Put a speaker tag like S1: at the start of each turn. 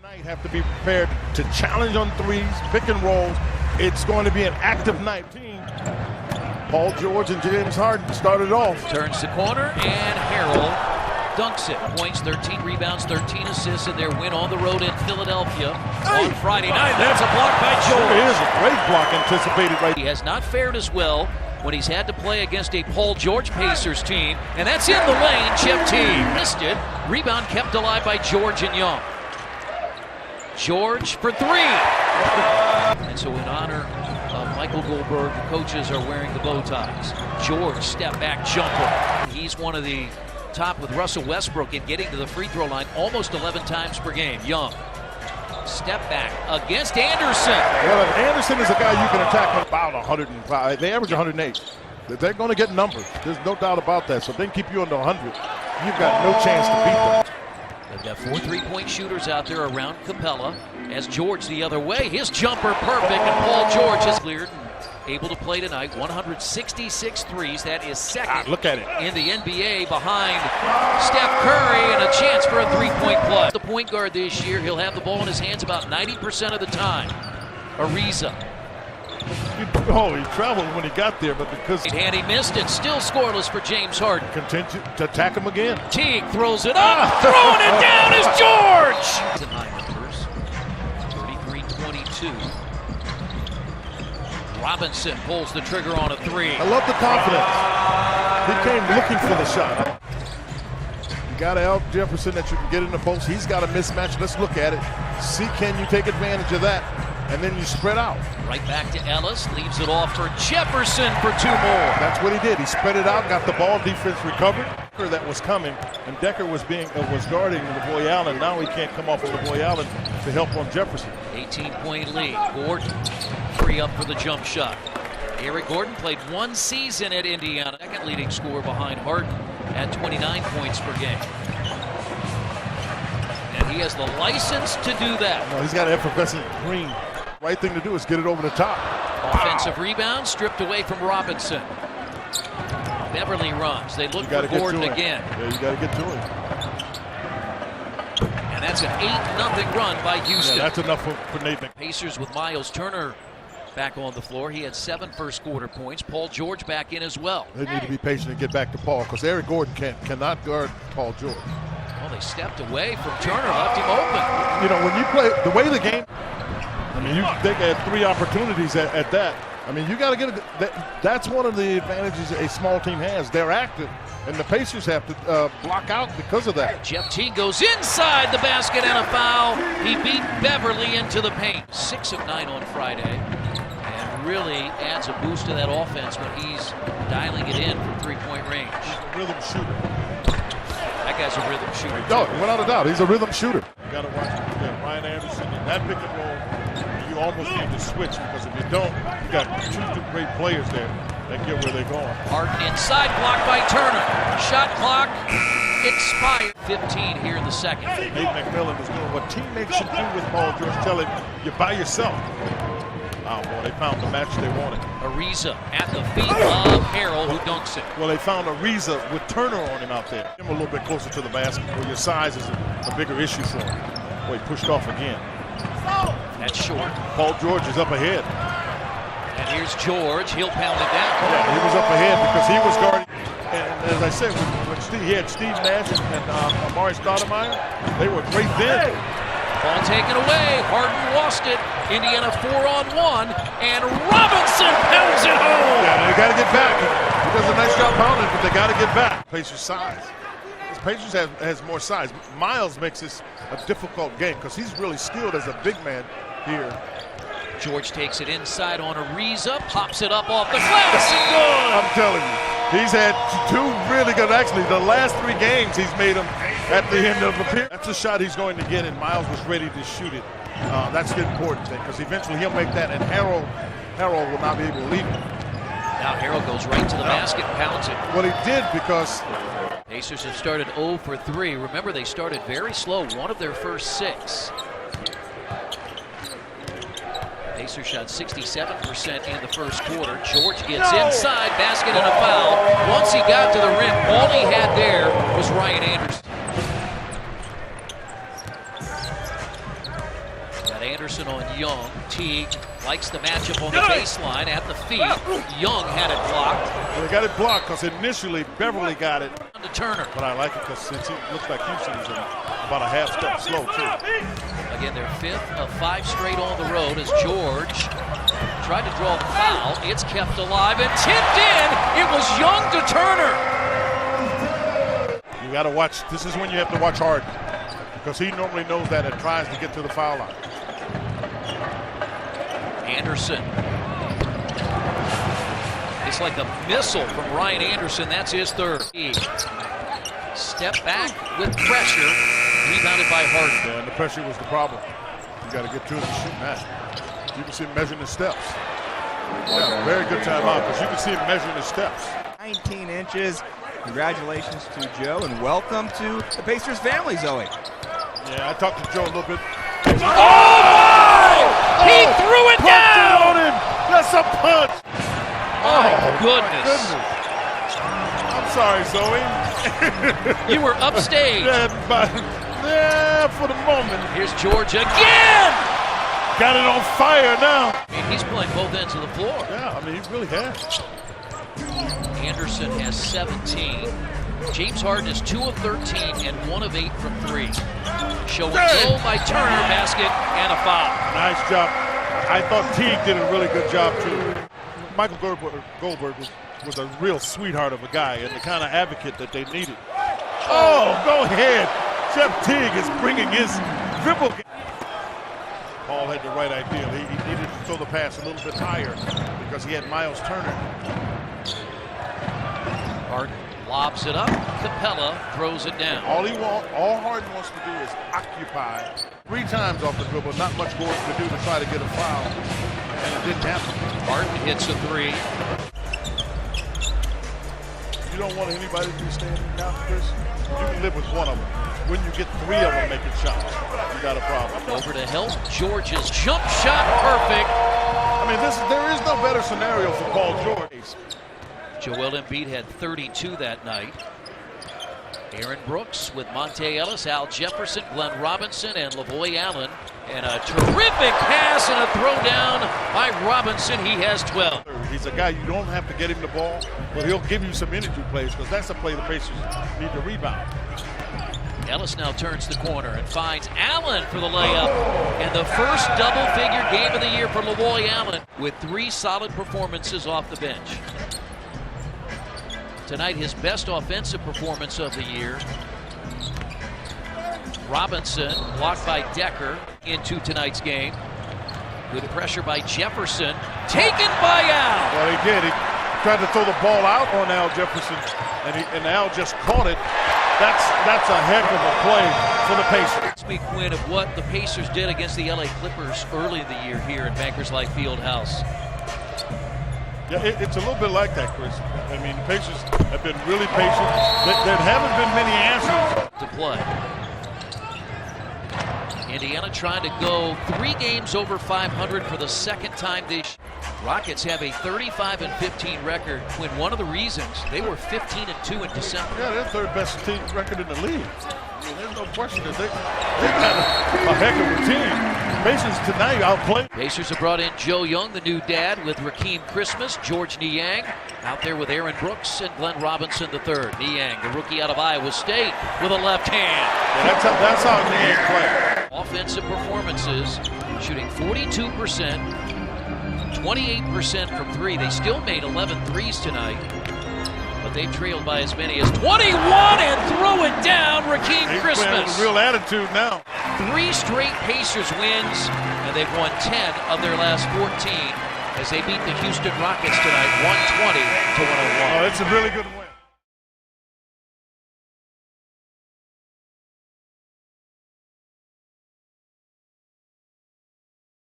S1: Tonight have to be prepared to challenge on threes, pick and rolls. It's going to be an active night. Paul George and James Harden started off.
S2: Turns the corner, and Harrell dunks it. Points, 13 rebounds, 13 assists in their win on the road in Philadelphia on Friday night. That's a block by George.
S1: Sure is a great block anticipated right.
S2: He has not fared as well when he's had to play against a Paul George Pacers team, and that's in the lane. Shaqtin missed it. Rebound kept alive by George and Young. George for three. And so in honor of Michael Goldberg, the coaches are wearing the bow ties. George step back jumper. He's one of the top with Russell Westbrook in getting to the free throw line almost 11 times per game. Young. Step back against Anderson.
S1: Well, Anderson is a guy you can attack about 105. They average 108. They're going to get numbers. There's no doubt about that. So if they can keep you under 100, you've got no chance to beat them.
S2: They've got 4 3-point shooters out there around Capella. As George the other way, his jumper perfect, and Paul George is cleared and able to play tonight. 166 threes. That is second
S1: look at it.
S2: In the NBA behind Steph Curry, and a chance for a three-point play. The point guard this year, he'll have the ball in his hands about 90% of the time. Ariza.
S1: Oh, he traveled when he got there, but because
S2: and he missed it, still scoreless for James Harden.
S1: Continue to attack him again.
S2: Teague throws it up, throwing it down is George. High numbers, 33-22. Robinson pulls the trigger on a three.
S1: I love the confidence. He came looking for the shot. You got Al Jefferson that you can get in the post. He's got a mismatch. Let's look at it. See, can you take advantage of that? And then you spread out.
S2: Right back to Ellis, leaves it off for Jefferson for 2 more.
S1: That's what he did. He spread it out, got the ball, defense recovered. That was coming, and Decker was guarding the boy Allen. Now he can't come off of the boy Allen to help on Jefferson.
S2: 18-point lead. Gordon free up for the jump shot. Eric Gordon played 1 season at Indiana. Second leading scorer behind Harden at 29 points per game. And he has the license to do that.
S1: No, he's got effervescent green. Right thing to do is get it over the top.
S2: Offensive rebound stripped away from Robinson. Beverly runs. They look for Gordon again.
S1: Yeah, you got to get to him.
S2: And that's an 8-0 run by Houston.
S1: Yeah, that's enough for Nathan.
S2: Pacers with Miles Turner back on the floor. He had 7 first-quarter points. Paul George back in as well.
S1: They need to be patient and get back to Paul, because Eric Gordon cannot guard Paul George.
S2: Well, they stepped away from Turner, left him open.
S1: You know, when you play the way the game, I mean, they had 3 opportunities at that. I mean, you got to get it. That's one of the advantages a small team has. They're active, and the Pacers have to block out because of that.
S2: Shaqtin goes inside the basket and a foul. He beat Beverly into the paint. 6 of 9 on Friday, and really adds a boost to that offense when he's dialing it in from 3-point range.
S1: He's a rhythm shooter.
S2: That guy's a rhythm shooter.
S1: No, without a doubt, he's a rhythm shooter. You got to watch Ryan Anderson in that pick and roll. You almost need to switch, because if you don't, you got 2 great players there that get where they're going.
S2: Harden inside, blocked by Turner. Shot clock expired. 15 here in the second.
S1: Nate McMillan is doing what teammates should do with Paul George, telling you by yourself. Oh boy, they found the match they wanted.
S2: Ariza at the feet of Harrell, who dunks it.
S1: Well, they found Ariza with Turner on him out there. Him a little bit closer to the basket, where your size is a bigger issue for him. Boy, he pushed off again.
S2: That's short.
S1: Paul George is up ahead.
S2: And here's George. He'll pound it down.
S1: Yeah, he was up ahead because he was guarding. And as I said, when he had Steve Nash and Amari Stoudemire, they were great then.
S2: Ball taken away. Harden lost it. Indiana 4-on-1. And Robinson pounds it home.
S1: Yeah, they got to get back. He does a nice job pounding, but they got to get back. Pacers size. Pacers has more size. Miles makes this a difficult game because he's really skilled as a big man here.
S2: George takes it inside on Ariza, pops it up off the glass, and good!
S1: I'm telling you, he's had 2 really good. Actually, the last 3 games he's made them at the end of the period. That's a shot he's going to get, and Miles was ready to shoot it. That's the important thing, because eventually he'll make that, and Harrell will not be able to leave it.
S2: Now Harrell goes right to the basket and pounds it.
S1: Well, he did, because
S2: Pacers have started 0 for 3. Remember, they started very slow, 1 of their first 6. Pacers shot 67% in the first quarter. George gets inside, basket and a foul. Once he got to the rim, all he had there was Ryan Anderson. Got Anderson on Young. Teague likes the matchup on the baseline at the feet. Young had it blocked.
S1: Well, they got it blocked because initially Beverly got it.
S2: To Turner.
S1: But I like it because it looks like Houston is about a half step slow, too.
S2: Again, their 5th of 5 straight on the road as George tried to draw the foul. It's kept alive and tipped in. It was Young to Turner.
S1: You got to watch. This is when you have to watch hard because he normally knows that and tries to get to the foul line.
S2: Anderson. It's like a missile from Ryan Anderson. That's his 3rd. Step back with pressure. Rebounded by Harden.
S1: Yeah, and the pressure was the problem. You got to get to him and shoot that. You can see him measuring his steps. Yeah, very good timeout because you can see him measuring his steps.
S3: 19 inches. Congratulations to Joe and welcome to the Pacers family, Zoe.
S1: Yeah, I talked to Joe a little bit.
S2: Oh! He threw it down!
S1: On him. That's a punch!
S2: My goodness.
S1: I'm sorry, Zoe.
S2: You were upstage.
S1: Yeah, for the moment.
S2: Here's George again!
S1: Got it on fire now.
S2: I mean, he's playing both ends of the floor.
S1: Yeah, I mean, he really has.
S2: Anderson has 17. James Harden is 2 of 13 and 1 of 8 from 3. Showing goal by Turner, basket, and a foul.
S1: Nice job. I thought Teague did a really good job, too. Michael Goldberg was a real sweetheart of a guy and the kind of advocate that they needed. Oh, go ahead. Jeff Teague is bringing his dribble. Paul had the right idea. He needed to throw the pass a little bit higher because he had Miles Turner.
S2: Harden lobs it up. Capella throws it down.
S1: All Harden wants to do is occupy 3 times off the dribble. Not much Gordon could do to try to get a foul, and it didn't happen.
S2: Harden hits a 3.
S1: You don't want anybody to be standing down, Chris. You can live with one of them. When you get 3 of them making shots, you got a problem.
S2: Over to help. George's jump shot perfect.
S1: I mean, there is no better scenario for Paul George.
S2: Joel Embiid had 32 that night. Aaron Brooks with Monte Ellis, Al Jefferson, Glenn Robinson, and Lavoy Allen. And a terrific pass and a throwdown by Robinson. He has 12.
S1: He's a guy you don't have to get him the ball, but he'll give you some energy plays because that's a play the Pacers need to rebound.
S2: Ellis now turns the corner and finds Allen for the layup. And the first double-figure game of the year for Lavoy Allen with 3 solid performances off the bench. Tonight, his best offensive performance of the year. Robinson blocked by Decker into tonight's game. Good pressure by Jefferson. Taken by Al.
S1: Well, he did. He tried to throw the ball out on Al Jefferson, and Al just caught it. That's a heck of a play for the Pacers.
S2: Speak, Quinn, of what the Pacers did against the LA Clippers early in the year here at Bankers Life Fieldhouse.
S1: Yeah, it's a little bit like that, Chris. I mean, the Pacers have been really patient. There haven't been many answers
S2: to play. Indiana trying to go 3 games over 500 for the 2nd time this year. Rockets have a 35-15 record when one of the reasons they were 15-2 in December.
S1: Yeah, they're 3rd best team record in the league. I mean, there's no question that they got a heck of a team. Pacers tonight outplayed.
S2: Pacers have brought in Joe Young, the new dad, with Rakeem Christmas, George Niang, out there with Aaron Brooks and Glenn Robinson III. Niang, the rookie out of Iowa State, with a left hand.
S1: Yeah, that's how Niang plays.
S2: Offensive performances, shooting 42%, 28% from 3. They still made 11 threes tonight, but they trailed by as many as 21 and throw it down. Rakeem Christmas.
S1: With a real attitude now.
S2: 3 straight Pacers wins, and they've won 10 of their last 14 as they beat the Houston Rockets tonight, 120-101.
S1: Oh, it's a really good one.